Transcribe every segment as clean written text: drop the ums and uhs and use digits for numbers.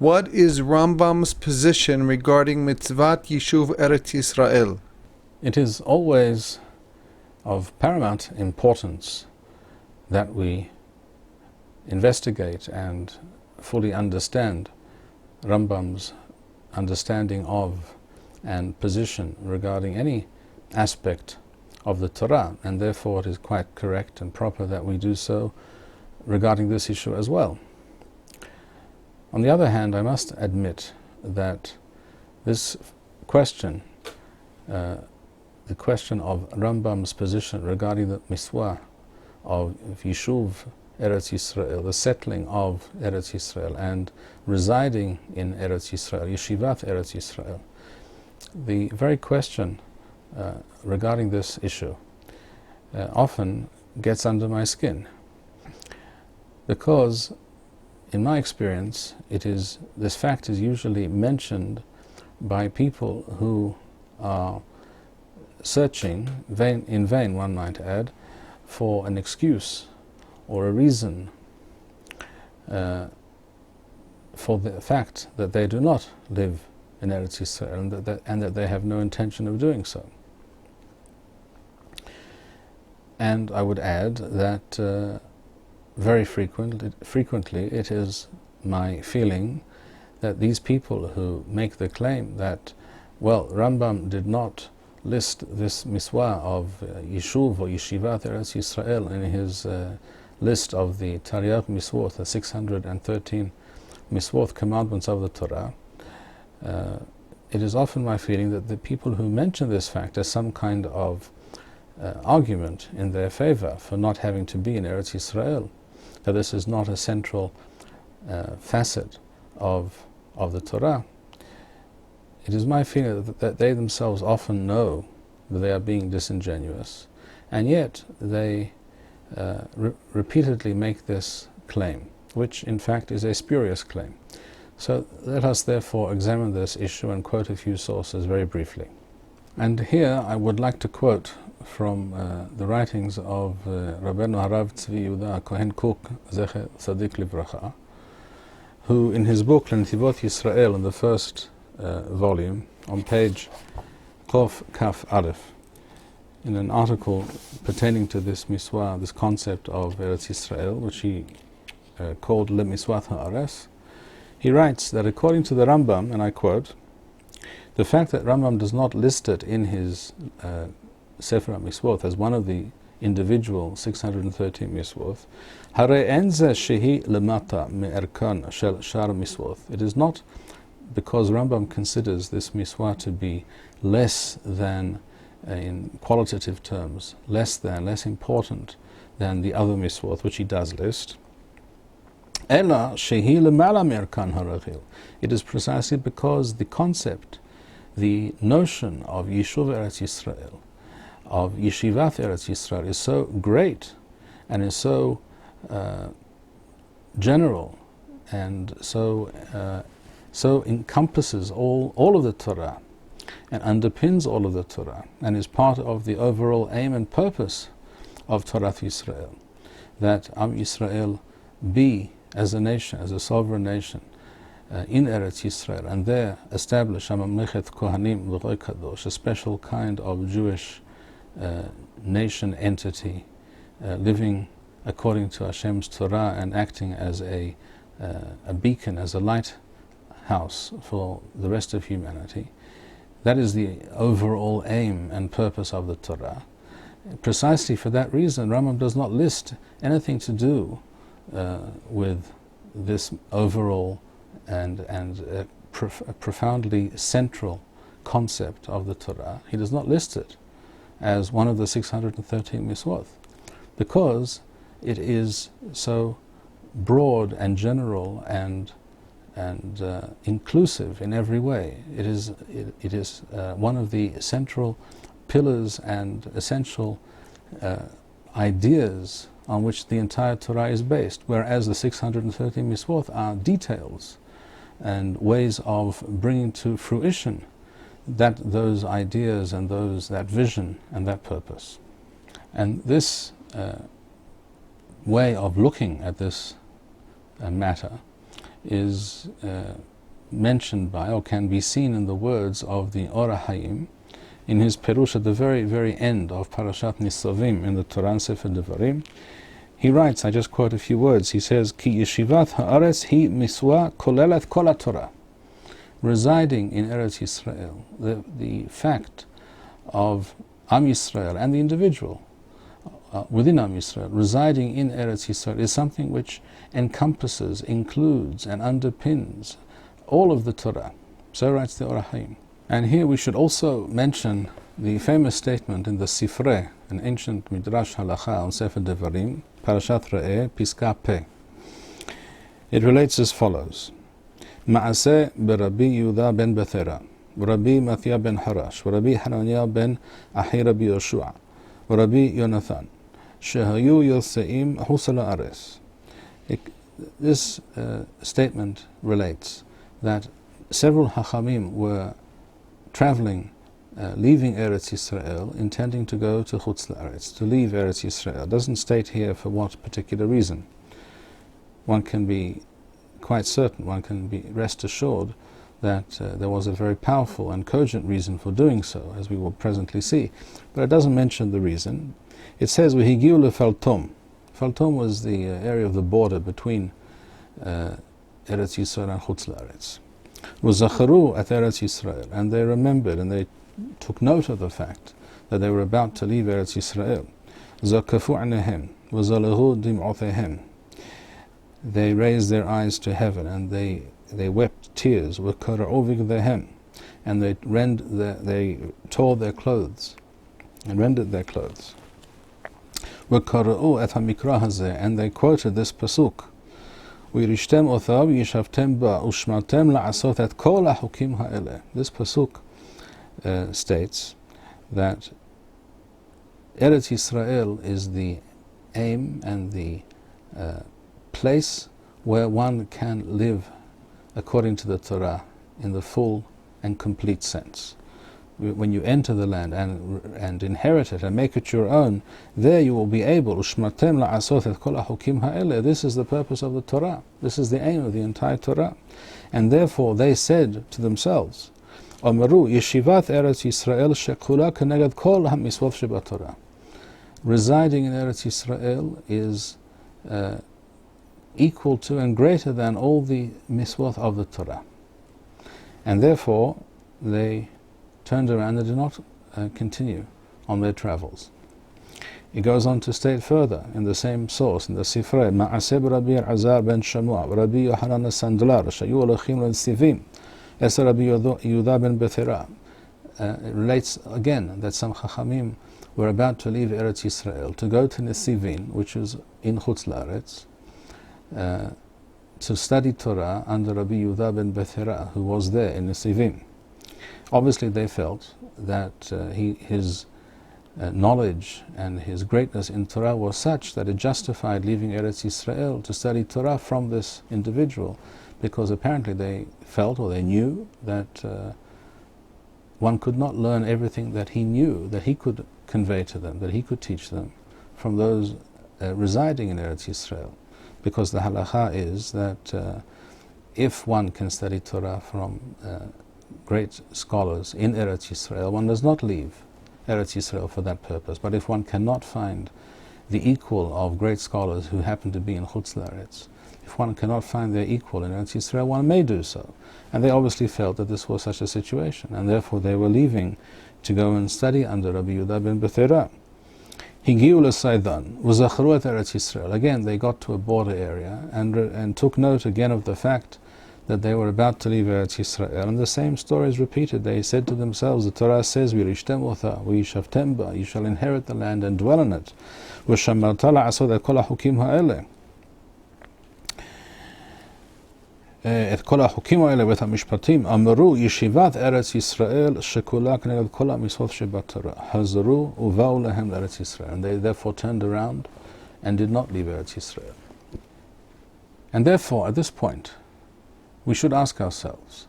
What is Rambam's position regarding Mitzvat Yishuv Eretz Yisrael? It is always of paramount importance that we investigate and fully understand Rambam's understanding of and position regarding any aspect of the Torah, and therefore it is quite correct and proper that we do so regarding this issue as well. On the other hand, I must admit that this question, the question of Rambam's position regarding the Mitzvah of Yishuv Eretz Yisrael, the settling of Eretz Yisrael and residing in Eretz Yisrael, Yeshivat Eretz Yisrael, the very question regarding this issue often gets under my skin, because in my experience this fact is usually mentioned by people who are searching in vain, one might add, for an excuse or a reason for the fact that they do not live in Eretz Yisrael and that they have no intention of doing so. And I would add that very frequently it is my feeling that these people who make the claim that, well, Rambam did not list this Mitzvah of Yishuv or Yeshivat Eretz Yisrael in his list of the Tariach Mitzvot, the 613 Mitzvot, commandments of the Torah. It is often my feeling that the people who mention this fact as some kind of argument in their favor for not having to be in Eretz Yisrael, that this is not a central facet of the Torah. It is my feeling that they themselves often know that they are being disingenuous, and yet they repeatedly make this claim, which in fact is a spurious claim. So let us therefore examine this issue and quote a few sources very briefly. And here I would like to quote from the writings of Rabbeinu Harav Tzvi Yehuda Kohen Kook Zecher Tzadik Livracha, who in his book L'Netivot Yisrael, in the first volume, on page Kof Kaf Aleph, in an article pertaining to this Mitzvah, this concept of Eretz Yisrael, which he called Le Mitzvat Ha'aretz, he writes that according to the Rambam, and I quote, the fact that Rambam does not list it in his Sefer HaMitzvot as one of the individual 613 Mitzvot, Hare en ze shehi lemata me'erkan shel shar Mitzvot. It is not because Rambam considers this Mitzvah to be less than, in qualitative terms, less important than the other Mitzvot, which he does list. Ela shehi lemala me'erkan harachil. It is precisely because the concept, the notion of Yishuv Eretz Yisrael, of Yeshivat Eretz Yisrael, is so great and is so general and so encompasses all of the Torah and underpins all of the Torah and is part of the overall aim and purpose of Torah Yisrael, that Am Yisrael be, as a nation, as a sovereign nation, in Eretz Yisrael, and there establish a Mamlechet Kohanim V'Roy Kadosh, a special kind of Jewish nation entity, living according to Hashem's Torah and acting as a beacon, as a lighthouse for the rest of humanity. That is the overall aim and purpose of the Torah. Precisely for that reason, Rambam does not list anything to do with this overall and profoundly central concept of the Torah. He does not list it as one of the 613 Mitzvot, because it is so broad and general and inclusive in every way. It is one of the central pillars and essential ideas on which the entire Torah is based, whereas the 613 Mitzvot are details and ways of bringing to fruition those ideas and that vision and that purpose. And this way of looking at this matter is mentioned by, or can be seen in the words of the Bar-Hayim in his Perush at the very, very end of Parashat Nisavim in the Torah Sefer Devarim. He writes, I just quote a few words, he says, Ki yeshivat ha'aretz hi miswa kolelet kol ha'Torah. Residing in Eretz Yisrael, the fact of Am Yisrael and the individual within Am Yisrael residing in Eretz Yisrael is something which encompasses, includes and underpins all of the Torah. So writes the Bar-Hayim. And here we should also mention the famous statement in the Sifrei, an ancient Midrash Halacha on Sefer Devarim, Parashat Re'eh, Piska Peh. It relates as follows: Ma'aseh berabbi Yehuda ben Bethera, Rabbi Mathia ben Harash, Rabbi Hananiah ben Ahi Rabbi Yoshua, Rabbi Yonathan, Shehayu Yoseim Husala Ares. This statement relates that several Hachamim were traveling, leaving Eretz Yisrael, intending to go to Chutz La'aretz, to leave Eretz Yisrael. It doesn't state here for what particular reason. One can be quite certain, one can be rest assured that there was a very powerful and cogent reason for doing so, as we will presently see. But it doesn't mention the reason. It says, V'higiu leFaltom. Faltom was the area of the border between Eretz Yisrael and Chutz La'aretz. V'zacharu at Eretz Yisrael, and they remembered and they took note of the fact that they were about to leave Eretz Yisrael. Zakafu anahem, v'zalehu dim'othehem. They raised their eyes to heaven and they wept tears. V'kara'u vigdehem, and they tore their clothes and rendered their clothes. V'kara'u et ha'mikra hazeh, and they quoted this pasuk: V'yirishtem othav yishavtem ba ushmartem la'asot et kol ha'chukim ha'eleh. This pasuk states that Eretz Yisrael is the aim and the place where one can live according to the Torah in the full and complete sense. When you enter the land and inherit it and make it your own, there you will be able, Ushmartem la'asot et kol ha'chukim ha'eleh. This is the purpose of the Torah. This is the aim of the entire Torah. And therefore they said to themselves, Omeru yeshivat Eretz Yisrael shekula keneged kol ha'misvot shebatorah. Residing in Eretz Yisrael is equal to and greater than all the misvot of the Torah. And therefore they turned around and did not continue on their travels. It goes on to state further in the same source, in the Sifrei, Ma'aseh Rabbi Azar ben Shamua, Rabbi Yohanan Sandlar, Shayu Elohim L'Sivim, Es Rabbi Yehuda ben Bethera. It relates again that some Chachamim were about to leave Eretz Yisrael to go to Nesivin, which is in Chutz La'aretz, to study Torah under Rabbi Yehuda ben Bethera, who was there in Nesivim. Obviously they felt that his knowledge and his greatness in Torah was such that it justified leaving Eretz Yisrael to study Torah from this individual, because apparently they felt or they knew that one could not learn everything that he knew, that he could convey to them, that he could teach them from those residing in Eretz Yisrael. Because the halacha is that if one can study Torah from great scholars in Eretz Yisrael, one does not leave Eretz Yisrael for that purpose. But if one cannot find the equal of great scholars who happen to be in Chutz La'aretz, if one cannot find their equal in Eretz Yisrael, one may do so. And they obviously felt that this was such a situation, and therefore they were leaving to go and study under Rabbi Yehuda ben Bethera. Higiu l'Saidan, v'zacharu et Eretz Yisrael. Again, they got to a border area and took note again of the fact that they were about to leave Eretz Yisrael. And the same story is repeated. They said to themselves, the Torah says, V'yirishtem otha, v'yishavtem ba, you shall inherit the land and dwell in it. V'shamarta la'asot et kol ha'chukim ha'eleh. את כל החוקים האלה ואת המשפטים אמרו ישיבת ארץ ישראל שכולה כנגד כל המצוות שבתורה חזרו ובאו להם לארץ ישראל. And they therefore turned around and did not leave Eretz Yisrael. And therefore at this point we should ask ourselves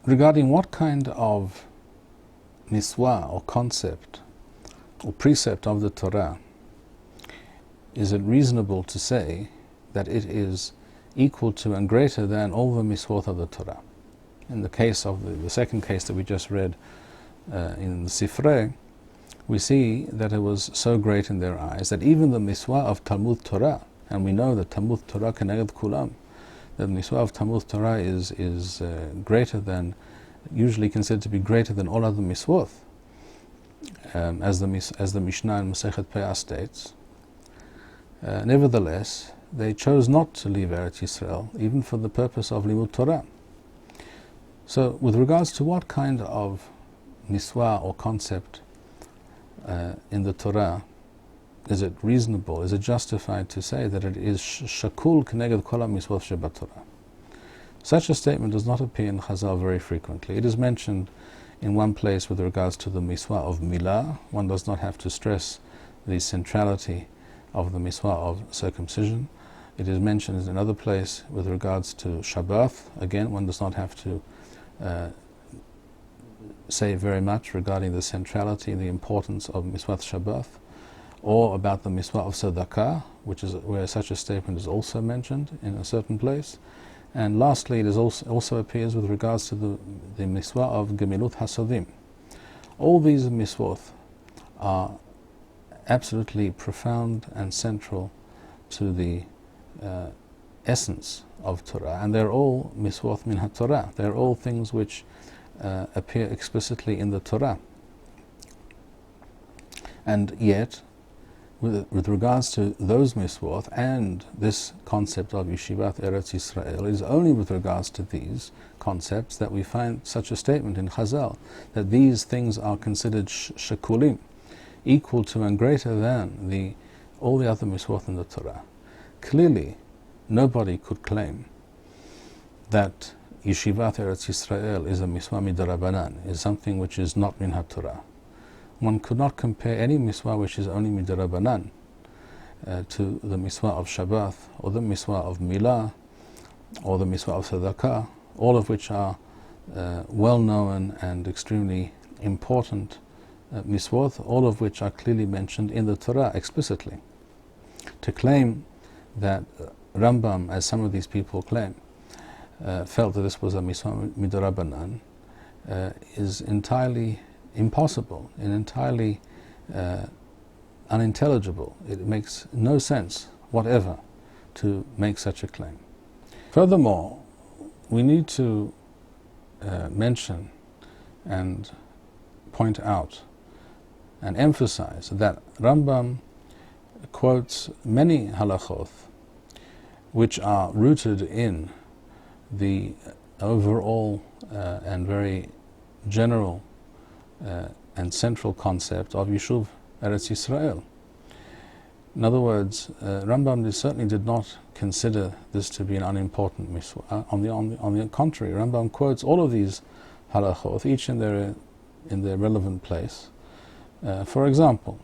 regarding what kind of miswa or concept or precept of the Torah is it reasonable to say that it is equal to and greater than all the Mitzvot of the Torah. In the case of the second case that we just read in the Sifrei, we see that it was so great in their eyes that even the Mitzvah of Talmud Torah, and we know that Talmud Torah keneged kulam, that the Mitzvah of Talmud Torah is greater than, usually considered to be greater than all other Mitzvot, as the Mishnah in Masechet Peah states. Nevertheless, they chose not to leave Eretz Yisrael, even for the purpose of Limud Torah. So, with regards to what kind of Mitzvah or concept in the Torah is it reasonable, is it justified to say that it is shakul k'neged kol ha-mitzvot sheba Torah? Such a statement does not appear in Chazal very frequently. It is mentioned in one place with regards to the mitzvah of milah. One does not have to stress the centrality of the mitzvah of circumcision. It is mentioned in another place with regards to Shabbat. Again, one does not have to say very much regarding the centrality and the importance of mitzvah Shabbat, or about the mitzvah of tzedakah, which is where such a statement is also mentioned in a certain place. And lastly, it is also appears with regards to the mitzvah of gemilut hasadim. All these mitzvot are absolutely profound and central to the essence of Torah, and they're all mitzvot min ha-Torah. They're all things which appear explicitly in the Torah. And yet, with regards to those mitzvot and this concept of Yeshivat Eretz Yisrael, it is only with regards to these concepts that we find such a statement in Chazal, that these things are considered shakulim, equal to and greater than all the other mitzvot in the Torah. Clearly, nobody could claim that Yeshivat Eretz Yisrael is a mitzvah midarabanan, is something which is not min ha-Torah. One could not compare any mitzvah which is only midarabanan to the mitzvah of Shabbat, or the mitzvah of milah, or the mitzvah of tzedakah, all of which are well known and extremely important mitzvot, all of which are clearly mentioned in the Torah explicitly. To claim that Rambam, as some of these people claim, felt that this was a mitzvah midarabanan is entirely impossible and entirely unintelligible. It makes no sense whatever to make such a claim. Furthermore, we need to mention and point out and emphasize that Rambam quotes many halachot which are rooted in the overall and very general and central concept of Yishuv Eretz Yisrael. In other words, Rambam certainly did not consider this to be an unimportant mitzvah. On the contrary, Rambam quotes all of these halachot, each in their relevant place. For example,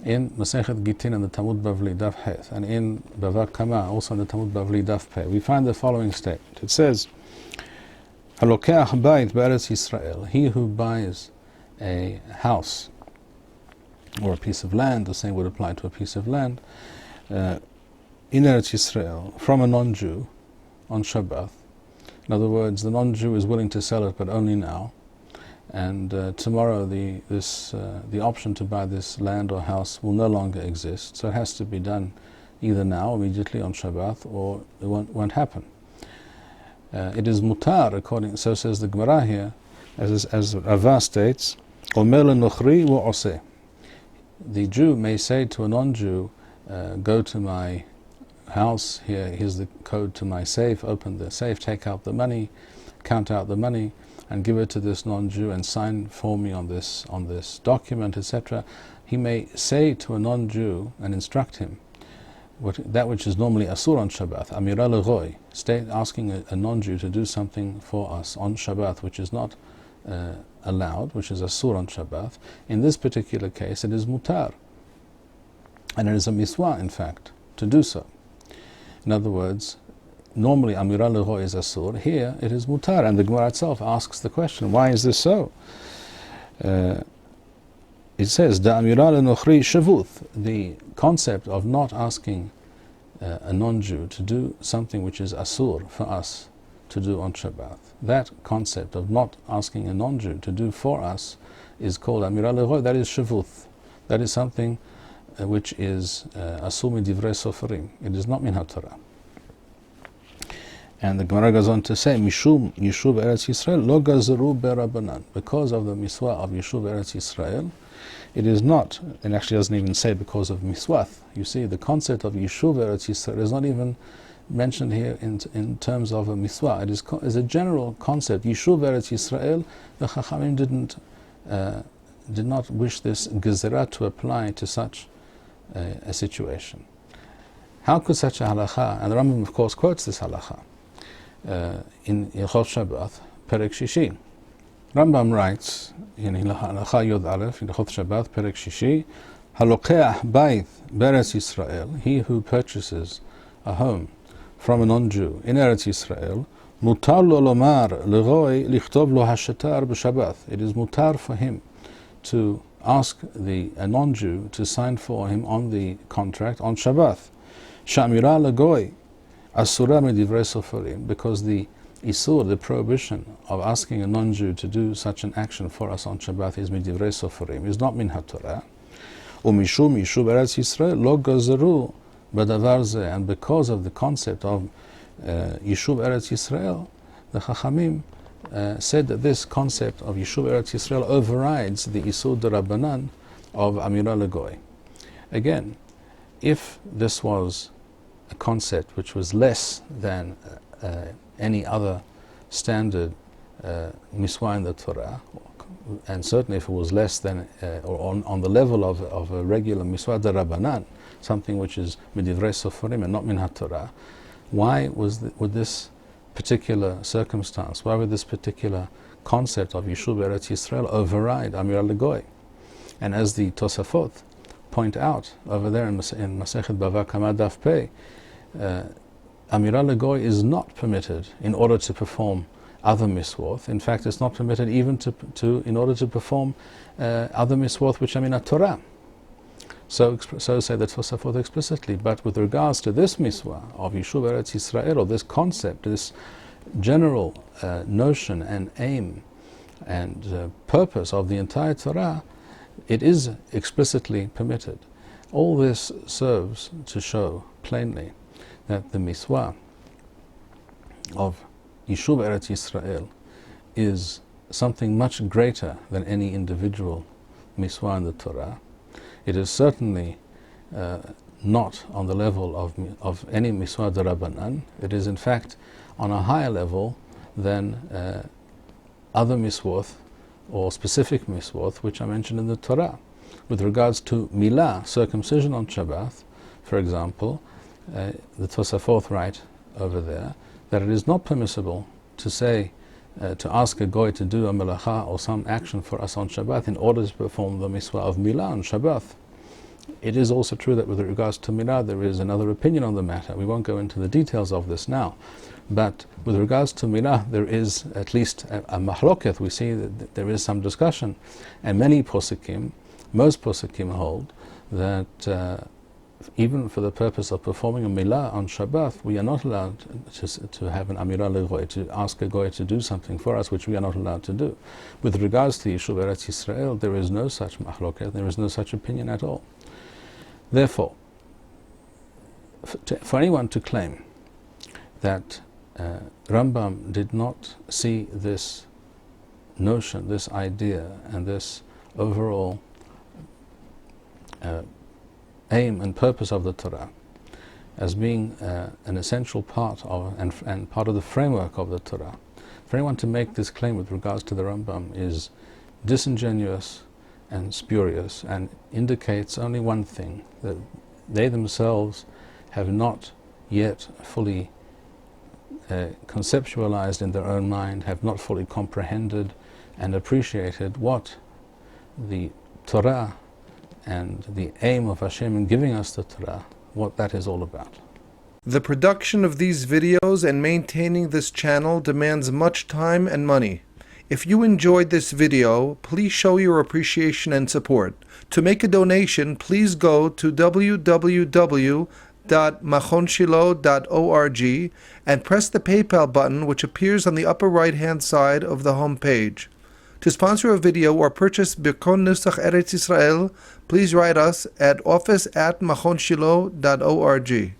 in Masechet Gitin and the Talmud Bavli Daf Het, and in Bava Kama, also in the Talmud Bavli Daf Peh, we find the following statement. It says, "Halokeach bayit be'eretz Yisrael," he who buys a house or a piece of land, the same would apply to a piece of land, in Eretz Yisrael from a non-Jew on Shabbat. In other words, the non-Jew is willing to sell it, but only now. And tomorrow the option to buy this land or house will no longer exist. So it has to be done either now, immediately on Shabbat, or it won't happen. It is mutar, so says the Gemara here, as Rava states, Omer le-nochri wo-oseh. The Jew may say to a non-Jew, go to my house, here's the code to my safe, open the safe, take out the money, count out the money, and give it to this non-Jew and sign for me on this document, etc. He may say to a non-Jew and instruct him that which is normally asur on Shabbat, amira leroy, asking a non-Jew to do something for us on Shabbat, which is not allowed, which is asur on Shabbat. In this particular case, it is mutar, and it is a mitzvah, in fact, to do so. In other words, normally amira leroy is asur. Here it is mutar, and the Gemara itself asks the question: why is this so? It says, "Da amira lenochri shavuth." The concept of not asking a non-Jew to do something which is asur for us to do on Shabbat. That concept of not asking a non-Jew to do for us is called amira legoy. That is shavuth. That is something which is asur midivrei soferim. It is not min haTorah. And the Gemara goes on to say, Mishum Yishuv Eretz Yisrael lo gazeru berabanan. Because of the Mitzvah of Yishuv Eretz Yisrael, it is not, and actually doesn't even say because of Mitzvat. You see, the concept of Yishuv Eretz Yisrael is not even mentioned here in terms of a Mitzvah. It is a general concept. Yishuv Eretz Yisrael, the Chachamim did not wish this gezerah to apply to such a situation. How could such a halakha, and the Rambam of course quotes this halakha, in Hilchot Shabbat, Perek Shishi. Rambam writes in Halakha Yod Aleph, in Hilchot Shabbat, Perek Shishi, Halokeach Bayit Beretz Yisrael, he who purchases a home from a non-Jew in Eretz Yisrael, mutar lo lomar leroy lichtov lo hashatar b'Shabbat. It is mutar for him to ask a non-Jew to sign for him on the contract on Shabbat. Shamira legoy asura medivrei soferim, because the isur, the prohibition of asking a non-Jew to do such an action for us on Shabbat is medivrei soferim, is not min haTorah. Umishum Yishuv Eretz Yisrael lo gazeru b'davar zeh, and because of the concept of Yishuv Eretz Yisrael, the Chachamim said that this concept of Yishuv Eretz Yisrael overrides the isur d'Rabbanan of amira legoy. Again, if this was a concept which was less than any other standard miswah in the Torah, and certainly if it was less than or on the level of a regular miswah d'Rabbanan, something which is midivrei soferim and not min haTorah, why would this particular circumstance, why would this particular concept of Yishuv Eretz Yisrael override amira legoy? And as the Tosafot point out over there in Masechet Bava Kama Daf Pei, amira legoy is not permitted in order to perform other miswoth. In fact, it's not permitted even in order to perform other miswoth which are min haTorah. So say the Tosafot explicitly. But with regards to this miswah of Yishuv Eretz Yisrael, or this concept, this general notion and aim and purpose of the entire Torah, it is explicitly permitted. All this serves to show plainly that the miswah of Yishuv Eretz Yisrael is something much greater than any individual miswah in the Torah. It is certainly not on the level of any miswah d'Rabbanan. It is in fact on a higher level than other miswoth or specific miswoth which are mentioned in the Torah. With regards to milah, circumcision on Shabbat, for example, the Tosafot write over there that it is not permissible to say, to ask a goy to do a melacha or some action for us on Shabbat in order to perform the mitzvah of milah on Shabbat. It is also true that with regards to milah there is another opinion on the matter. We won't go into the details of this now. But with regards to milah there is at least a mahloket. We see that there is some discussion. And many poskim, most poskim hold that even for the purpose of performing a milah on Shabbat, we are not allowed to have an amira legoy, to ask a goy to do something for us which we are not allowed to do. With regards to Yishuv Eretz Yisrael, there is no such mahloket, there is no such opinion at all. Therefore, for anyone to claim that Rambam did not see this notion, this idea, and this overall aim and purpose of the Torah as being an essential part of and part of the framework of the Torah, for anyone to make this claim with regards to the Rambam is disingenuous and spurious, and indicates only one thing, that they themselves have not yet fully conceptualized in their own mind, have not fully comprehended and appreciated what the Torah and the aim of Hashem in giving us the Torah, what that is all about. The production of these videos and maintaining this channel demands much time and money. If you enjoyed this video, please show your appreciation and support. To make a donation, please go to www.donate.org. office@machonshilo.org and press the PayPal button which appears on the upper right-hand side of the home page. To sponsor a video or purchase Birkon Nusach Eretz Yisrael, please write us at office@machonshilo.org.